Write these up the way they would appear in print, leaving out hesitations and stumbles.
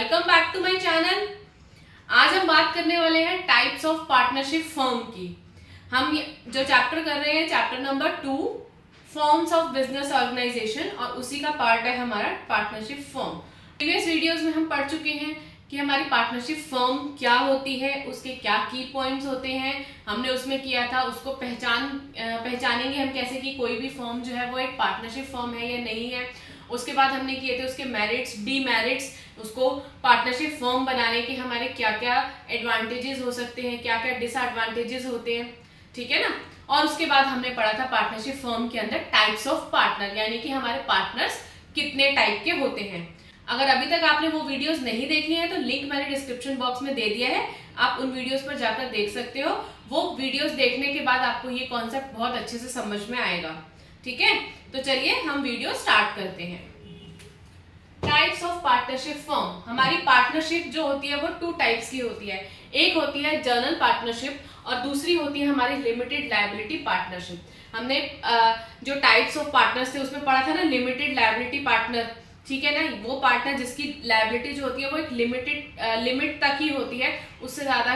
Welcome back to my channel. आज हम बात करने वाले हैं टाइप्स ऑफ पार्टनरशिप फर्म की। हम जो चैप्टर कर रहे हैं chapter number 2 forms of business organisation, और उसी का पार्ट है हमारा पार्टनरशिप फर्म। प्रीवियस वीडियोस में हम पढ़ चुके हैं कि हमारी पार्टनरशिप फर्म क्या होती है, उसके क्या की पॉइंट्स होते हैं। हमने उसमें किया था उसको पहचानेंगे हम कैसे कि कोई भी फर्म जो है वो एक पार्टनरशिप फर्म है या नहीं है। उसके बाद हमने किए थे उसके मेरिट्स, डीमेरिट्स, उसको पार्टनरशिप फर्म बनाने के हमारे क्या क्या एडवांटेजेस हो सकते हैं, क्या क्या डिसएडवांटेजेस होते हैं, ठीक है ना। और उसके बाद हमने पढ़ा था पार्टनरशिप फर्म के अंदर टाइप्स ऑफ पार्टनर, यानी कि हमारे पार्टनर्स कितने टाइप के होते हैं। अगर अभी तक आपने वो वीडियोस नहीं देखी है तो लिंक मैंने डिस्क्रिप्शन बॉक्स में दे दिया है, आप उन वीडियोस पर जाकर देख सकते हो। वो वीडियोस देखने के बाद आपको ये कॉन्सेप्ट बहुत अच्छे से समझ में आएगा, ठीक है। तो चलिए हम वीडियो स्टार्ट करते हैं। Types of partnership firm. हमारी पार्टनरशिप जो होती है वो 2 टाइप्स की होती है। एक होती है जनरल पार्टनरशिप और दूसरी होती है हमारी लिमिटेड लायबिलिटी पार्टनरशिप। हमने जो टाइप्स ऑफ पार्टनर्स थे उसमें पढ़ा था ना, लिमिटेड लायबिलिटी पार्टनर, ठीक है ना। वो पार्टनर जिसकी लायबिलिटी जो होती है वो एक लिमिट तक ही होती है, उससे ज़्यादा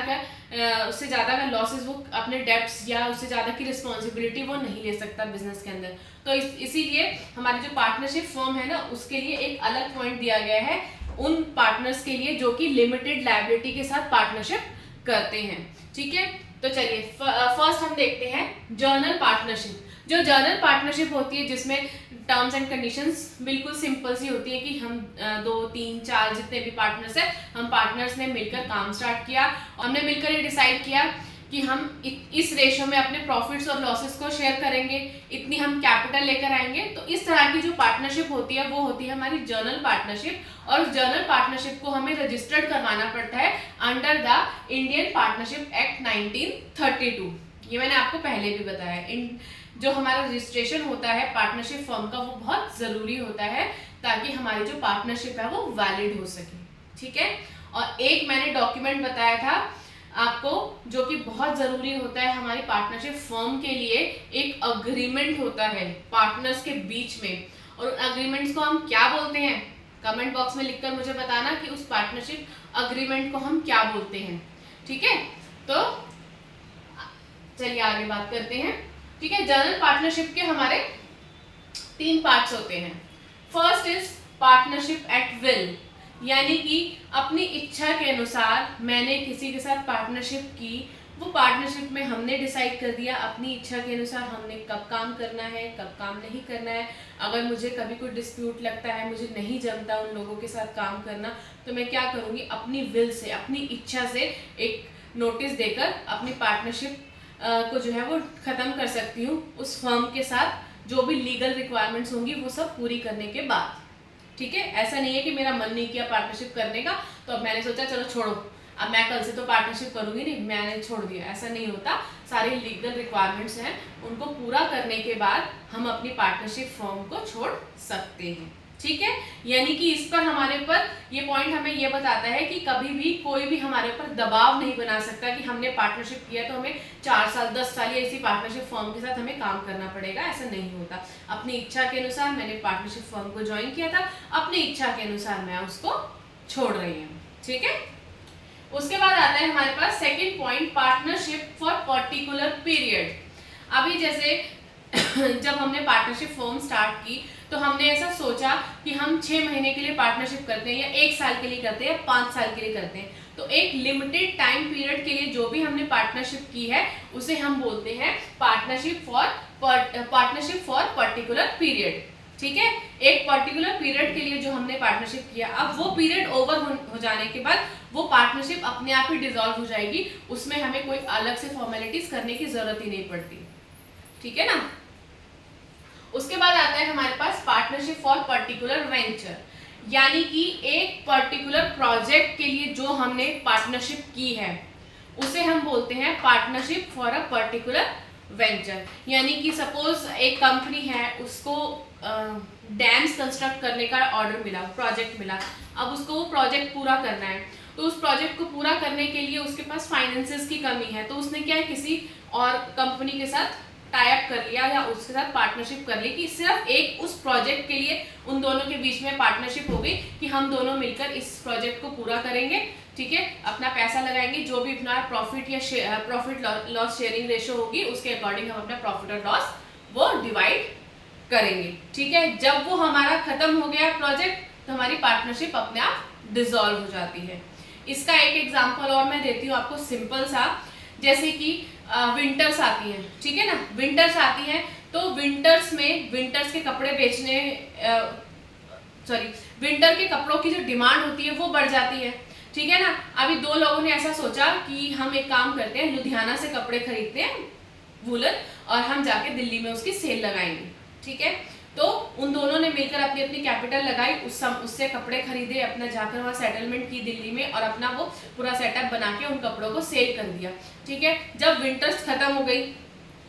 का लॉसेस वो अपने डेब्ट्स या उससे ज़्यादा की रिस्पॉन्सिबिलिटी वो नहीं ले सकता बिजनेस के अंदर। तो इसीलिए हमारी जो पार्टनरशिप फर्म है ना उसके लिए एक अलग पॉइंट दिया गया है उन पार्टनर्स के लिए जो कि लिमिटेड लायबिलिटी के साथ पार्टनरशिप करते हैं, ठीक है। तो चलिए फर्स्ट हम देखते हैं जर्नल पार्टनरशिप। जो जर्नल पार्टनरशिप होती है जिसमें टर्म्स एंड कंडीशंस बिल्कुल सिंपल सी होती है कि हम 2, 3, 4 जितने भी पार्टनर्स हैं, हम पार्टनर्स ने मिलकर काम स्टार्ट किया और हमने मिलकर ये डिसाइड किया कि हम इस रेशो में अपने प्रॉफिट्स और लॉसेस को शेयर करेंगे, इतनी हम कैपिटल लेकर आएंगे। तो इस तरह की जो पार्टनरशिप होती है वो होती है हमारी जर्नल पार्टनरशिप, और उस जर्नल पार्टनरशिप को हमें रजिस्टर्ड करवाना पड़ता है under the Indian partnership act 1932। ये मैंने आपको पहले भी बताया। जो हमारा रजिस्ट्रेशन होता है पार्टनरशिप फर्म का वो बहुत ज़रूरी होता है ताकि हमारी जो पार्टनरशिप है वो वैलिड हो सके, ठीक है। और एक मैंने डॉक्यूमेंट बताया था आपको जो कि बहुत ज़रूरी होता है हमारी पार्टनरशिप फर्म के लिए। एक अग्रीमेंट होता है पार्टनर्स के बीच में, और अग्रीमेंट्स को हम क्या बोलते हैं कमेंट बॉक्स में लिखकर मुझे बताना कि उस पार्टनरशिप अग्रीमेंट को हम क्या बोलते हैं, ठीक है। तो चलिए आगे बात करते हैं, ठीक है। जनरल पार्टनरशिप के हमारे 3 पार्ट्स होते हैं। First is partnership at will, यानी कि अपनी इच्छा के अनुसार मैंने किसी के साथ पार्टनरशिप की। वो पार्टनरशिप में हमने डिसाइड कर दिया अपनी इच्छा के अनुसार हमने कब काम करना है, कब काम नहीं करना है। अगर मुझे कभी कोई डिस्प्यूट लगता है, मुझे नहीं जमता उन लोगों के साथ काम करना, तो मैं क्या करूँगी, अपनी विल से, अपनी इच्छा से एक नोटिस देकर अपनी पार्टनरशिप को जो है वो ख़त्म कर सकती हूँ उस फर्म के साथ, जो भी लीगल रिक्वायरमेंट्स होंगी वो सब पूरी करने के बाद, ठीक है। ऐसा नहीं है कि मेरा मन नहीं किया पार्टनरशिप करने का तो अब मैंने सोचा चलो छोड़ो, अब मैं कल से तो पार्टनरशिप करूँगी नहीं, मैंने छोड़ दिया, ऐसा नहीं होता। सारे लीगल रिक्वायरमेंट्स हैं उनको पूरा करने के बाद हम अपनी पार्टनरशिप फर्म को छोड़ सकते हैं, ठीक है। यानी कि इस पर हमारे ऊपर ये पॉइंट हमें ये बताता है कि कभी भी कोई भी हमारे ऊपर दबाव नहीं बना सकता कि हमने पार्टनरशिप किया तो हमें 4 साल 10 साल या इसी पार्टनरशिप फर्म के साथ हमें काम करना पड़ेगा, ऐसा नहीं होता। अपनी इच्छा के अनुसार मैंने पार्टनरशिप फर्म को ज्वाइन किया था, अपनी इच्छा के अनुसार मैं उसको छोड़ रही हूँ, ठीक है। उसके बाद आता है हमारे पास second point, partnership for particular period. अभी जैसे जब हमने पार्टनरशिप फर्म स्टार्ट की तो हमने ऐसा सोचा कि हम 6 महीने के लिए पार्टनरशिप करते हैं या 1 साल के लिए करते हैं या 5 साल के लिए करते हैं। तो एक लिमिटेड टाइम पीरियड के लिए जो भी हमने पार्टनरशिप की है उसे हम बोलते हैं पार्टनरशिप फॉर पर्टिकुलर पीरियड, ठीक है। एक पर्टिकुलर पीरियड के लिए जो हमने पार्टनरशिप किया, अब वो पीरियड ओवर हो जाने के बाद वो पार्टनरशिप अपने आप ही डिसॉल्व हो जाएगी, उसमें हमें कोई अलग से फॉर्मेलिटीज करने की जरूरत ही नहीं पड़ती, ठीक है ना। उसके बाद आता है हमारे पास पार्टनरशिप फॉर पर्टिकुलर वेंचर, यानी कि एक पर्टिकुलर प्रोजेक्ट के लिए जो हमने पार्टनरशिप की है उसे हम बोलते हैं partnership for a particular venture. यानी कि सपोज एक कंपनी है, उसको डैम्स कंस्ट्रक्ट करने का ऑर्डर मिला, प्रोजेक्ट मिला, अब उसको वो प्रोजेक्ट पूरा करना है। तो उस प्रोजेक्ट को पूरा करने के लिए उसके पास फाइनेंसेस की कमी है, तो उसने क्या है किसी और कंपनी के साथ टाई अप कर लिया या उसके साथ पार्टनरशिप कर ली कि सिर्फ एक उस प्रोजेक्ट के लिए उन दोनों के बीच में पार्टनरशिप हो गई कि हम दोनों मिलकर इस प्रोजेक्ट को पूरा करेंगे, ठीक है, अपना पैसा लगाएंगे, जो भी अपना प्रॉफिट या प्रॉफिट लॉस शेयरिंग रेशो होगी उसके अकॉर्डिंग हम अपना प्रॉफिट और लॉस वो डिवाइड करेंगे, ठीक है। जब वो हमारा खत्म हो गया प्रोजेक्ट तो हमारी पार्टनरशिप अपने आप डिसॉल्व हो जाती है। इसका एक एग्जांपल और मैं देती हूँ आपको सिंपल सा, जैसे कि विंटर्स आती हैं, ठीक है ना, विंटर्स आती हैं तो विंटर्स में विंटर्स के कपड़े बेचने विंटर के कपड़ों की जो डिमांड होती है वो बढ़ जाती है, ठीक है ना। अभी दो लोगों ने ऐसा सोचा कि हम एक काम करते हैं, लुधियाना से कपड़े खरीदते हैं वूलन और हम जाके दिल्ली में उसकी सेल लगाएंगे, ठीक है। तो उन दोनों ने मिलकर अपनी अपनी कैपिटल लगाई, उससे कपड़े खरीदे, अपना जाकर वहाँ सेटलमेंट की दिल्ली में और अपना वो पूरा सेटअप बना के उन कपड़ों को सेल कर दिया, ठीक है। जब विंटर्स खत्म हो गई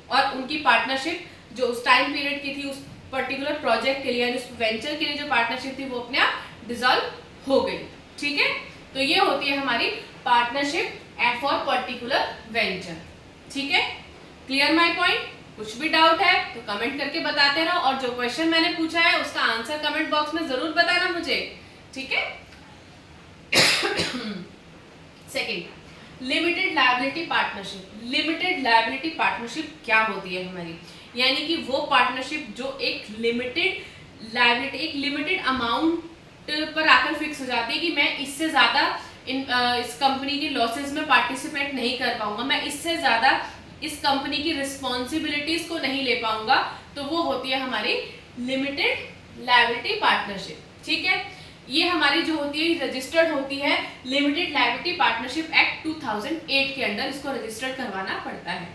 और उनकी पार्टनरशिप जो उस टाइम पीरियड की थी उस पर्टिकुलर प्रोजेक्ट के लिए यानी उस वेंचर के लिए जो पार्टनरशिप थी वो अपने आप डिसॉल्व हो गई, ठीक है। तो ये होती है हमारी पार्टनरशिप फॉर पर्टिकुलर वेंचर, ठीक है। Clear my point? कुछ भी डाउट है तो कमेंट करके बताते रहो और जो क्वेश्चन मैंने पूछा है उसका आंसर कमेंट बॉक्स में जरूर बताना मुझे, ठीक है। Second, limited liability partnership. Limited liability partnership क्या होती है हमारी, यानी कि वो पार्टनरशिप जो एक लिमिटेड लायबिलिटी, एक लिमिटेड अमाउंट पर आकर फिक्स हो जाती है कि मैं इससे ज्यादा इस कंपनी की लॉसेस में पार्टिसिपेट नहीं कर पाऊंगा, मैं इससे ज्यादा इस कंपनी की रिस्पॉन्सिबिलिटीज को नहीं ले पाऊंगा, तो वो होती है हमारी लिमिटेड लायबिलिटी पार्टनरशिप, ठीक है। ये हमारी जो होती है रजिस्टर्ड होती है लिमिटेड लायबिलिटी पार्टनरशिप एक्ट 2008 के अंडर, इसको रजिस्टर्ड करवाना पड़ता है,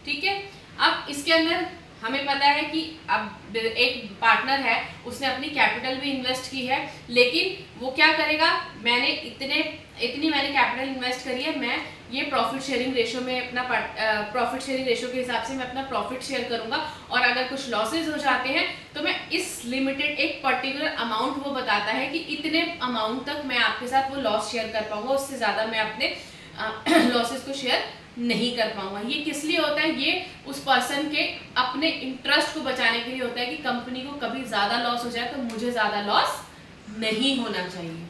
ठीक है। अब इसके अंदर हमें पता है कि अब एक पार्टनर है, उसने अपनी कैपिटल भी इन्वेस्ट की है, लेकिन वो क्या करेगा, मैंने इतनी मैंने कैपिटल इन्वेस्ट करी है, मैं ये प्रॉफिट शेयरिंग रेशो में अपना प्रॉफिट शेयरिंग रेशो के हिसाब से मैं अपना प्रॉफिट शेयर करूंगा और अगर कुछ लॉसेज हो जाते हैं तो मैं इस लिमिटेड एक पर्टिकुलर अमाउंट वो बताता है कि इतने अमाउंट तक मैं आपके साथ वो लॉस शेयर कर पाऊंगा, उससे ज़्यादा मैं अपने लॉसेज को शेयर नहीं कर पाऊंगा। ये किस लिए होता है, ये उस पर्सन के अपने इंटरेस्ट को बचाने के लिए होता है कि कंपनी को कभी ज़्यादा लॉस हो जाए तो मुझे ज़्यादा लॉस नहीं होना चाहिए,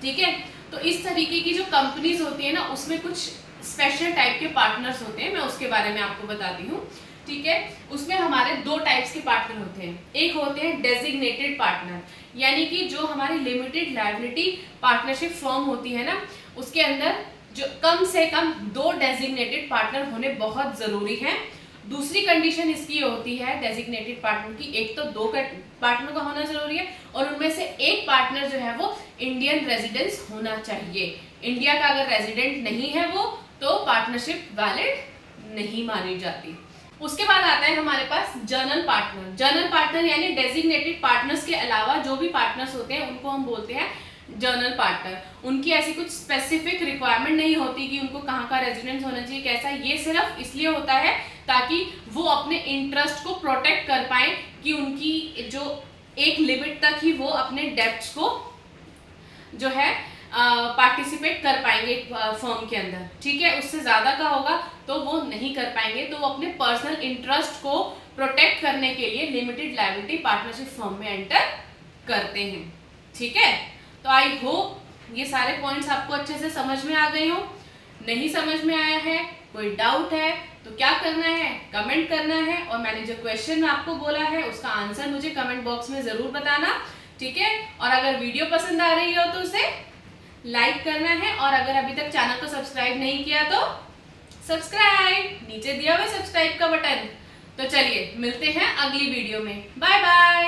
ठीक है। तो इस तरीके की जो कंपनीज होती है ना उसमें कुछ स्पेशल टाइप के पार्टनर्स होते हैं, मैं उसके बारे में आपको बताती हूँ, ठीक है। उसमें हमारे दो टाइप्स के पार्टनर होते हैं, एक होते हैं डेजिग्नेटेड पार्टनर, यानी कि जो हमारी लिमिटेड लायबिलिटी पार्टनरशिप फर्म होती है ना उसके अंदर जो कम से कम 2 डेजिग्नेटेड पार्टनर होने बहुत जरूरी है। दूसरी कंडीशन इसकी होती है डेजिग्नेटेड पार्टनर की, एक तो 2 पार्टनर का होना जरूरी है और उनमें से एक पार्टनर जो है वो इंडियन रेजिडेंस होना चाहिए। इंडिया का अगर रेजिडेंट नहीं है वो तो पार्टनरशिप वैलिड नहीं मानी जाती। उसके बाद आता है हमारे पास जर्नल पार्टनर। जर्नल पार्टनर यानी डेजिग्नेटेड पार्टनर्स के अलावा जो भी पार्टनर्स होते हैं उनको हम बोलते हैं जर्नल पार्टनर। उनकी ऐसी कुछ स्पेसिफिक रिक्वायरमेंट नहीं होती कि उनको कहाँ का रेजिडेंस होना चाहिए कैसा, ये सिर्फ इसलिए होता है ताकि वो अपने इंटरेस्ट को प्रोटेक्ट कर पाए कि उनकी जो एक लिमिट तक ही वो अपने डेब्ट्स को जो है पार्टिसिपेट कर पाएंगे फर्म के अंदर, ठीक है। उससे ज़्यादा का होगा तो वो नहीं कर पाएंगे, तो वो अपने पर्सनल इंटरेस्ट को प्रोटेक्ट करने के लिए लिमिटेड लायबिलिटी पार्टनरशिप फर्म में एंटर करते हैं, ठीक है। तो आई होप ये सारे पॉइंट्स आपको अच्छे से समझ में आ गए हो। नहीं समझ में आया है, कोई डाउट है तो क्या करना है, कमेंट करना है और मैंने जो क्वेश्चन आपको बोला है उसका आंसर मुझे कमेंट बॉक्स में ज़रूर बताना, ठीक है। और अगर वीडियो पसंद आ रही हो तो उसे लाइक करना है और अगर अभी तक चैनल को सब्सक्राइब नहीं किया तो सब्सक्राइब, नीचे दिया हुआ सब्सक्राइब का बटन। तो चलिए मिलते हैं अगली वीडियो में, बाय बाय।